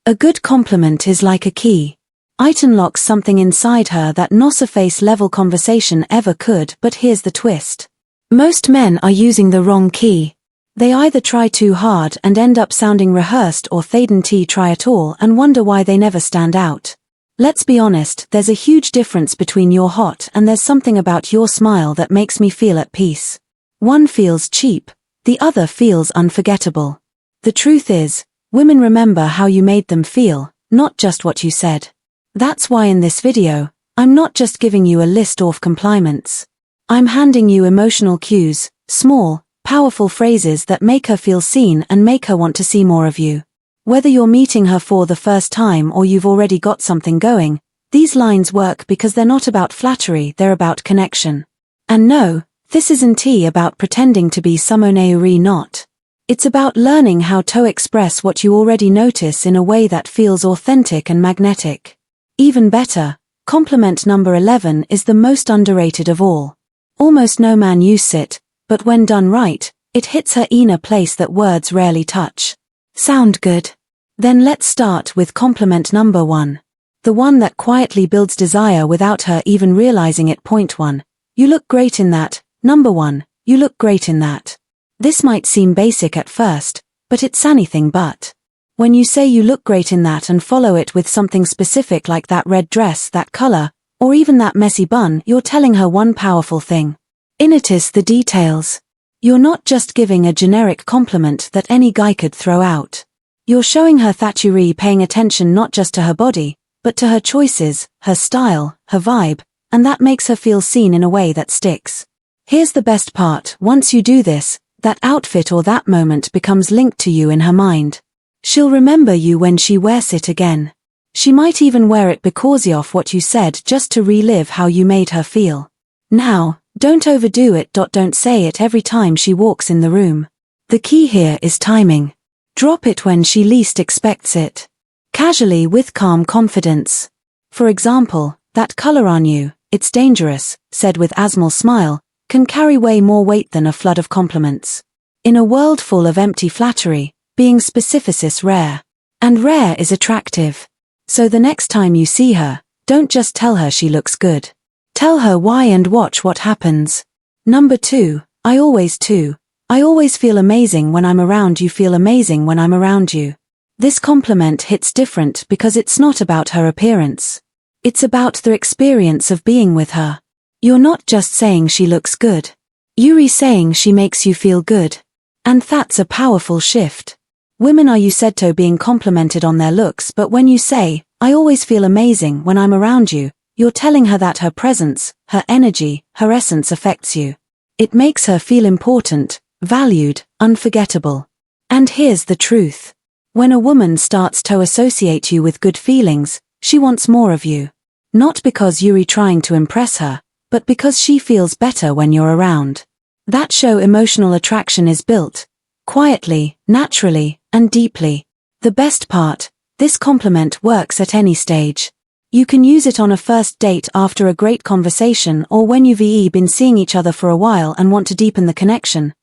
A good compliment is like a key. It unlocks something inside her that no surface-level conversation ever could, but here's the twist. Most men are using the wrong key. They either try too hard and end up sounding rehearsed, or they don't try at all and wonder why they never stand out. Let's be honest, there's a huge difference between "you're hot" and "there's something about your smile that makes me feel at peace." One feels cheap, the other feels unforgettable. The truth is, women remember how you made them feel, not just what you said. That's why in this video, I'm not just giving you a list of compliments. I'm handing you emotional cues, small, powerful phrases that make her feel seen and make her want to see more of you. Whether you're meeting her for the first time or you've already got something going, these lines work because they're not about flattery, they're about connection. And no, this isn't about pretending to be someone you're not. It's about learning how to express what you already notice in a way that feels authentic and magnetic. Even better, compliment number 11 is the most underrated of all. Almost no man uses it, but when done right, it hits her inner place that words rarely touch. Sound good? Then let's start with compliment number 1. The one that quietly builds desire without her even realizing it. Point 1. You look great in that. Number 1. You look great in that. This might seem basic at first, but it's anything but. When you say "you look great in that" and follow it with something specific like "that red dress, that color," or even "that messy bun," you're telling her one powerful thing. It is the details. You're not just giving a generic compliment that any guy could throw out. You're showing her that you're paying attention not just to her body, but to her choices, her style, her vibe, and that makes her feel seen in a way that sticks. Here's the best part: once you do this, that outfit or that moment becomes linked to you in her mind. She'll remember you when she wears it again. She might even wear it because of what you said, just to relive how you made her feel. Now, don't overdo it. Don't say it every time she walks in the room. The key here is timing. Drop it when she least expects it. Casually, with calm confidence. For example, "That color on you, it's dangerous," said with a small smile, can carry way more weight than a flood of compliments. In a world full of empty flattery, being specific is rare. And rare is attractive. So the next time you see her, don't just tell her she looks good. Tell her why and watch what happens. Number 2, I always feel amazing when I'm around you. Feel amazing when I'm around you. This compliment hits different because it's not about her appearance. It's about the experience of being with her. You're not just saying she looks good. You're saying she makes you feel good. And that's a powerful shift. Women are used to being complimented on their looks, but when you say, "I always feel amazing when I'm around you," you're telling her that her presence, her energy, her essence affects you. It makes her feel important, valued, unforgettable. And here's the truth. When a woman starts to associate you with good feelings, she wants more of you. Not because you're trying to impress her, but because she feels better when you're around. That show emotional attraction is built. Quietly, naturally, and deeply. The best part, this compliment works at any stage. You can use it on a first date, after a great conversation, or when you've been seeing each other for a while and want to deepen the connection.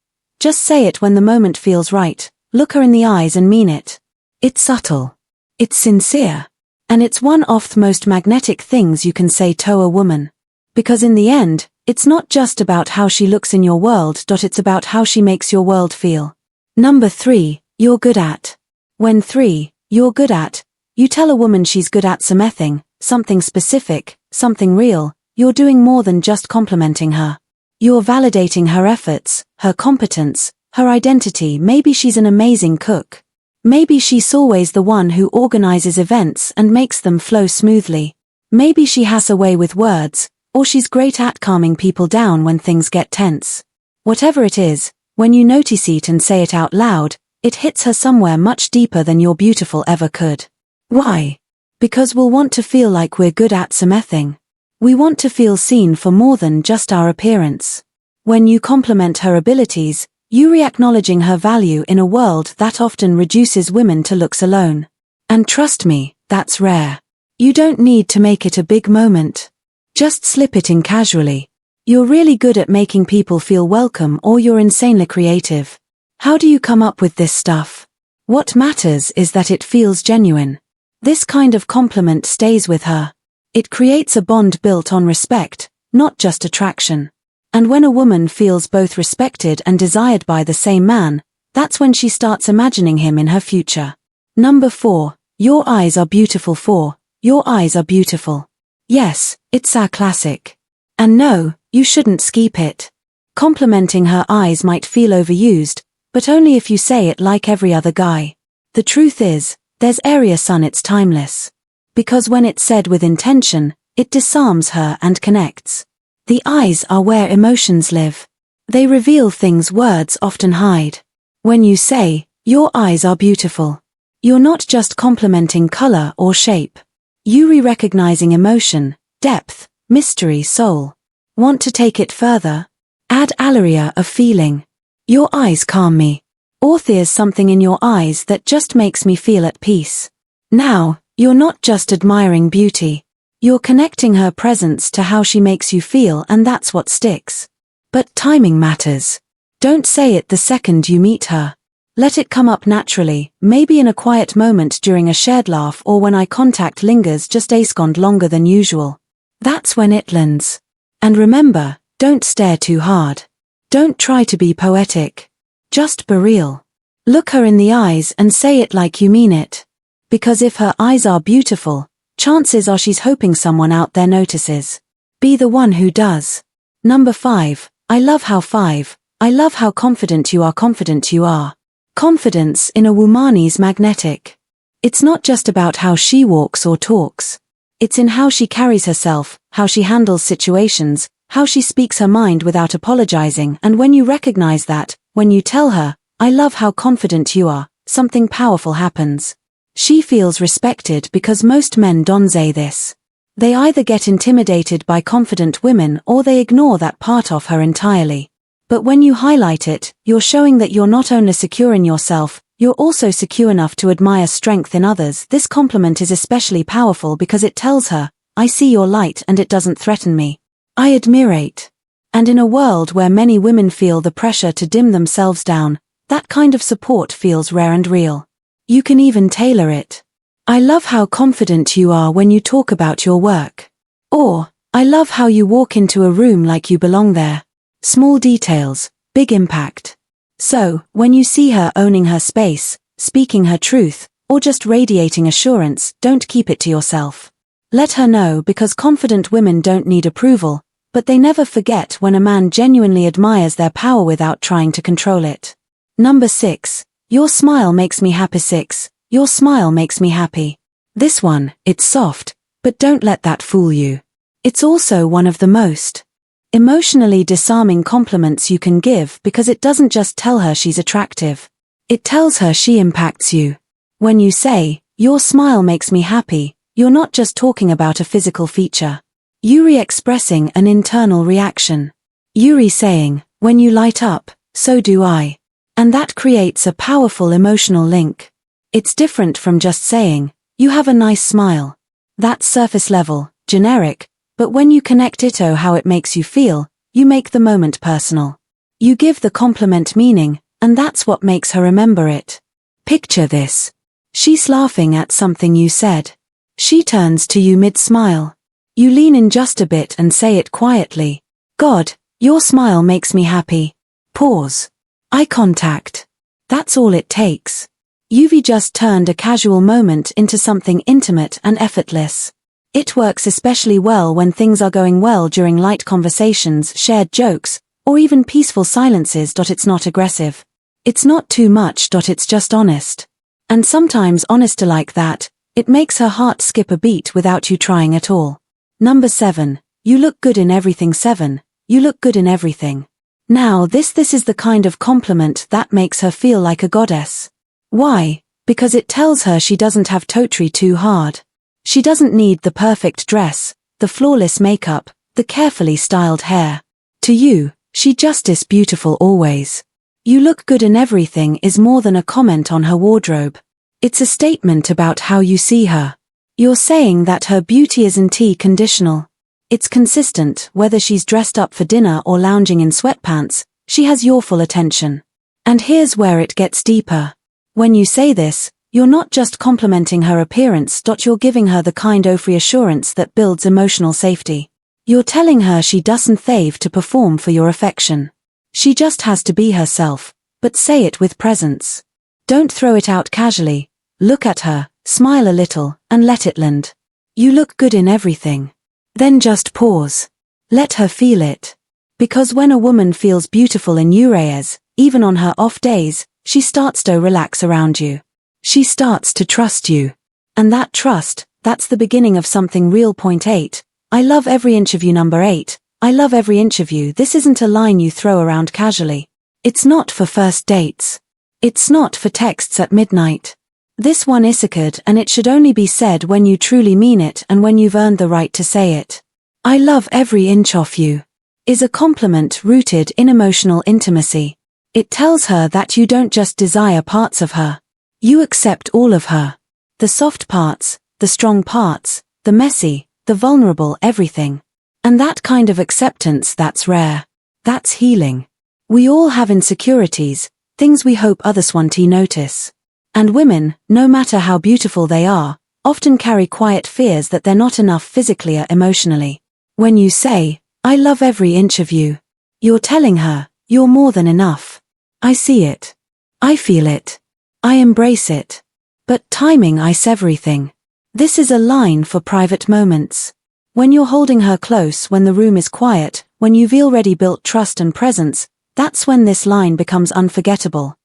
Just say it when the moment feels right. Look her in the eyes and mean it. It's subtle. It's sincere. And it's one of the most magnetic things you can say to a woman. Because in the end, it's not just about how she looks in your world. It's about how she makes your world feel. Number 3, you're good at. When 3, you're good at, you tell a woman she's good at something specific, something real, you're doing more than just complimenting her. You're validating her efforts, her competence, her identity. Maybe she's an amazing cook. Maybe she's always the one who organizes events and makes them flow smoothly. Maybe she has a way with words, or she's great at calming people down when things get tense. Whatever it is, when you notice it and say it out loud, it hits her somewhere much deeper than "you're beautiful" ever could. Why? Because we'll want to feel like we're good at something. We want to feel seen for more than just our appearance. When you compliment her abilities, you're acknowledging her value in a world that often reduces women to looks alone. And trust me, that's rare. You don't need to make it a big moment. Just slip it in casually. You're really good at making people feel welcome, or you're insanely creative. How do you come up with this stuff? What matters is that it feels genuine. This kind of compliment stays with her. It creates a bond built on respect, not just attraction. And when a woman feels both respected and desired by the same man, that's when she starts imagining him in her future. Number 4, your eyes are beautiful. 4, your eyes are beautiful. Yes, it's our classic. And no, you shouldn't skip it. Complimenting her eyes might feel overused, but only if you say it like every other guy. The truth is, there's area son, it's timeless. Because when it's said with intention, it disarms her and connects. The eyes are where emotions live. They reveal things words often hide. When you say, your eyes are beautiful, you're not just complimenting color or shape. You're recognizing emotion, depth, mystery, soul. Want to take it further? Add aria of feeling. Your eyes calm me. Or there's something in your eyes that just makes me feel at peace. Now, you're not just admiring beauty. You're connecting her presence to how she makes you feel, and that's what sticks. But timing matters. Don't say it the second you meet her. Let it come up naturally, maybe in a quiet moment during a shared laugh or when eye contact lingers just a second longer than usual. That's when it lands. And remember, don't stare too hard. Don't try to be poetic. Just be real. Look her in the eyes and say it like you mean it. Because if her eyes are beautiful, chances are she's hoping someone out there notices. Be the one who does. Number 5, I love how confident you are. Confidence in a woman is magnetic. It's not just about how she walks or talks. It's in how she carries herself, how she handles situations, how she speaks her mind without apologizing, and when you recognize that, when you tell her, I love how confident you are, something powerful happens. She feels respected because most men don't say this. They either get intimidated by confident women or they ignore that part of her entirely. But when you highlight it, you're showing that you're not only secure in yourself, you're also secure enough to admire strength in others. This compliment is especially powerful because it tells her, I see your light and it doesn't threaten me. I admire it. And in a world where many women feel the pressure to dim themselves down, that kind of support feels rare and real. You can even tailor it. I love how confident you are when you talk about your work. Or, I love how you walk into a room like you belong there. Small details, big impact. So, when you see her owning her space, speaking her truth, or just radiating assurance, don't keep it to yourself. Let her know, because confident women don't need approval, but they never forget when a man genuinely admires their power without trying to control it. Number 6. Your smile makes me happy. 6. Your smile makes me happy. This one, it's soft, but don't let that fool you. It's also one of the most emotionally disarming compliments you can give because it doesn't just tell her she's attractive. It tells her she impacts you. When you say, your smile makes me happy, you're not just talking about a physical feature. You're expressing an internal reaction. You're saying, when you light up, so do I. And that creates a powerful emotional link. It's different from just saying, you have a nice smile. That's surface level, generic, but when you connect it to how it makes you feel, you make the moment personal. You give the compliment meaning, and that's what makes her remember it. Picture this. She's laughing at something you said. She turns to you mid-smile. You lean in just a bit and say it quietly. God, your smile makes me happy. Pause. Eye contact. That's all it takes. You've just turned a casual moment into something intimate and effortless. It works especially well when things are going well during light conversations, shared jokes, or even peaceful silences. It's not aggressive. It's not too much. It's just honest. And sometimes honesty like that, it makes her heart skip a beat without you trying at all. Number 7. You look good in everything. 7. You look good in everything. Now this is the kind of compliment that makes her feel like a goddess. Why? Because it tells her she doesn't have to try too hard. She doesn't need the perfect dress, the flawless makeup, the carefully styled hair. To you, she just is beautiful always. You look good in everything is more than a comment on her wardrobe. It's a statement about how you see her. You're saying that her beauty isn't conditional. It's consistent. Whether she's dressed up for dinner or lounging in sweatpants, she has your full attention. And here's where it gets deeper. When you say this, You're not just complimenting her appearance. You're giving her the kind of reassurance that builds emotional safety. You're telling her she doesn't have to perform for your affection. She just has to be herself, but say it with presence. Don't throw it out casually. Look at her, smile a little, and let it land. You look good in everything. Then just pause. Let her feel it. Because when a woman feels beautiful in Uraeus, even on her off days, she starts to relax around you. She starts to trust you. And that trust, that's the beginning of something real. Point 8. I love every inch of you. Number 8. I love every inch of you. This isn't a line you throw around casually. It's not for first dates. It's not for texts at midnight. This one is sacred, and it should only be said when you truly mean it and when you've earned the right to say it. I love every inch of you is a compliment rooted in emotional intimacy. It tells her that you don't just desire parts of her. You accept all of her. The soft parts, the strong parts, the messy, the vulnerable, everything. And that kind of acceptance, that's rare. That's healing. We all have insecurities, things we hope others won't notice. And women, no matter how beautiful they are, often carry quiet fears that they're not enough physically or emotionally. When you say, I love every inch of you, you're telling her, you're more than enough. I see it. I feel it. I embrace it. But timing is everything. This is a line for private moments. When you're holding her close, when the room is quiet, when you've already built trust and presence, that's when this line becomes unforgettable.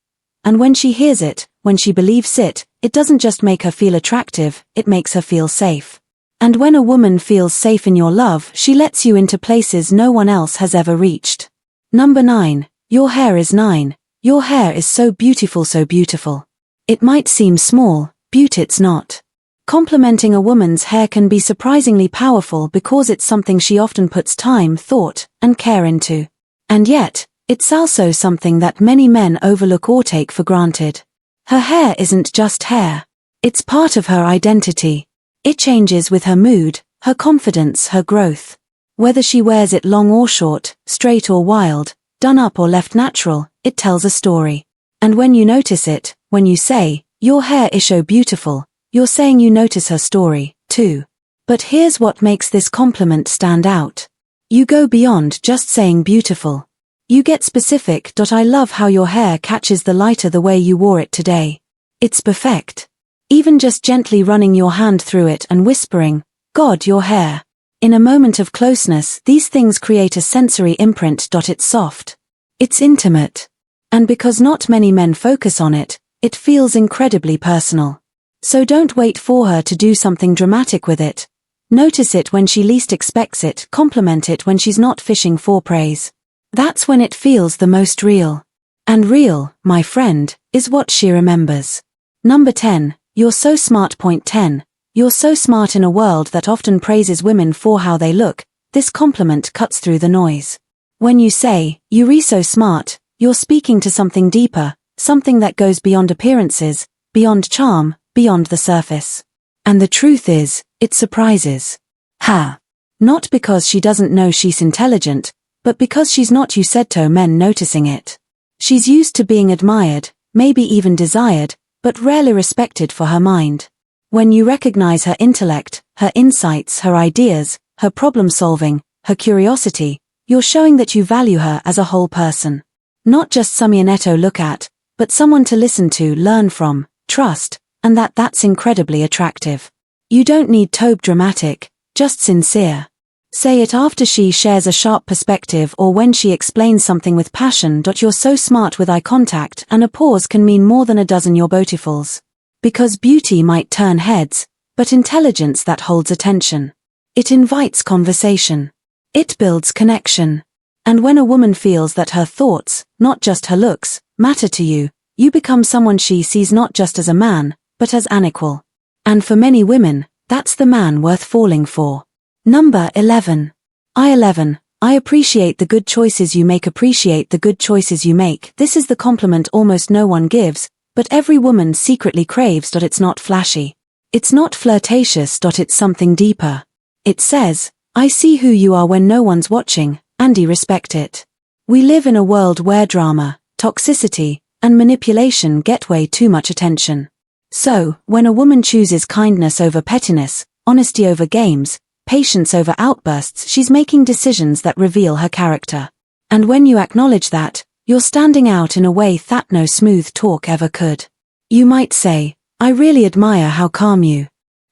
And when she hears it, when she believes it, it doesn't just make her feel attractive, it makes her feel safe. And when a woman feels safe in your love, she lets you into places no one else has ever reached. Number 9. Your hair is 9. Your hair is so beautiful, so beautiful. It might seem small, but it's not. Complimenting a woman's hair can be surprisingly powerful because it's something she often puts time, thought, and care into. And yet, it's also something that many men overlook or take for granted. Her hair isn't just hair. It's part of her identity. It changes with her mood, her confidence, her growth. Whether she wears it long or short, straight or wild, done up or left natural, it tells a story. And when you notice it, when you say, your hair is so beautiful, you're saying you notice her story, too. But here's what makes this compliment stand out. You go beyond just saying beautiful. You get specific. I love how your hair catches the lighter the way you wore it today. It's perfect. Even just gently running your hand through it and whispering, God, your hair. In a moment of closeness, these things create a sensory imprint. It's soft. It's intimate. And because not many men focus on it, it feels incredibly personal. So don't wait for her to do something dramatic with it. Notice it when she least expects it, compliment it when she's not fishing for praise. That's when it feels the most real. And real, my friend, is what she remembers. Number 10, you're so smart. Point 10, you're so smart. In a world that often praises women for how they look, this compliment cuts through the noise. When you say, you're so smart, you're speaking to something deeper, something that goes beyond appearances, beyond charm, beyond the surface. And the truth is, it surprises her. Not because she doesn't know she's intelligent, but because she's not used to men noticing it. She's used to being admired, maybe even desired, but rarely respected for her mind. When you recognize her intellect, her insights, her ideas, her problem solving, her curiosity, you're showing that you value her as a whole person. Not just someone to look at, but someone to listen to, learn from, trust, and that's incredibly attractive. You don't need to be dramatic, just sincere. Say it after she shares a sharp perspective or when she explains something with passion. You're so smart. With eye contact and a pause can mean more than a dozen you're beautifuls. Because beauty might turn heads, but intelligence that holds attention. It invites conversation. It builds connection. And when a woman feels that her thoughts, not just her looks, matter to you, you become someone she sees not just as a man, but as an equal. And for many women, that's the man worth falling for. Number 11. I appreciate the good choices you make. Appreciate the good choices you make. This is the compliment almost no one gives, but every woman secretly craves. It's not flashy. It's not flirtatious. It's something deeper. It says, I see who you are when no one's watching, and I respect it. We live in a world where drama, toxicity, and manipulation get way too much attention. So, when a woman chooses kindness over pettiness, honesty over games, patience over outbursts, she's making decisions that reveal her character. And when you acknowledge that, you're standing out in a way that no smooth talk ever could. You might say, I really admire how calm you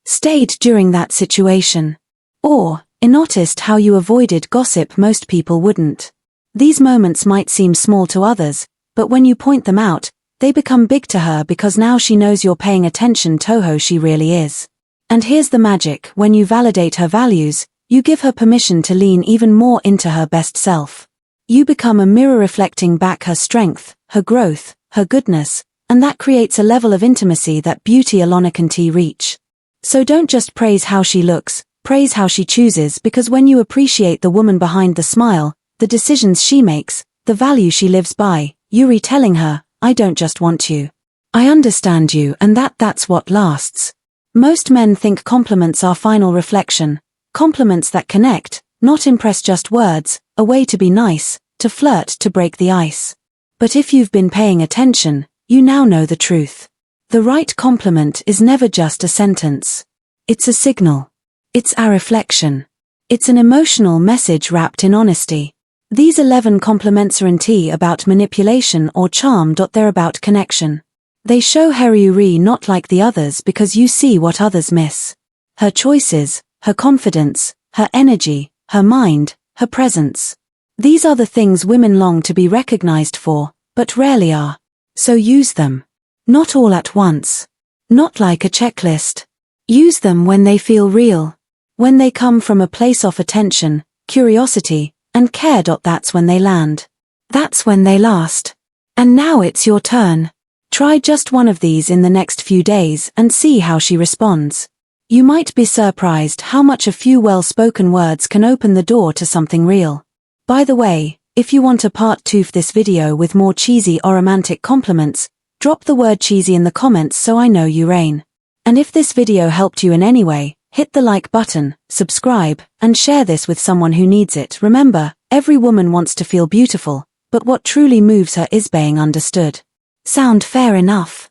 stayed during that situation. Or, I noticed how you avoided gossip most people wouldn't. These moments might seem small to others, but when you point them out, they become big to her because now she knows you're paying attention to who she really is. And here's the magic: when you validate her values, you give her permission to lean even more into her best self. You become a mirror reflecting back her strength, her growth, her goodness, and that creates a level of intimacy that beauty alone can't reach. So don't just praise how she looks, praise how she chooses, because when you appreciate the woman behind the smile, the decisions she makes, the value she lives by, you're telling her, I don't just want you. I understand you, and that's what lasts. Most men think compliments are final reflection, compliments that connect, not impress, just words, a way to be nice, to flirt, to break the ice. But if you've been paying attention, you now know the truth. The right compliment is never just a sentence. It's a signal. It's a reflection. It's an emotional message wrapped in honesty. These 11 compliments aren't about manipulation or charm. They're about connection. They show her you're not like the others because you see what others miss. Her choices, her confidence, her energy, her mind, her presence. These are the things women long to be recognized for, but rarely are. So use them. Not all at once. Not like a checklist. Use them when they feel real. When they come from a place of attention, curiosity, and care. That's when they land. That's when they last. And now it's your turn. Try just one of these in the next few days and see how she responds. You might be surprised how much a few well-spoken words can open the door to something real. By the way, if you want a part 2 of this video with more cheesy or romantic compliments, drop the word cheesy in the comments so I know you reign. And if this video helped you in any way, hit the like button, subscribe, and share this with someone who needs it. Remember, every woman wants to feel beautiful, but what truly moves her is being understood. Sound fair enough?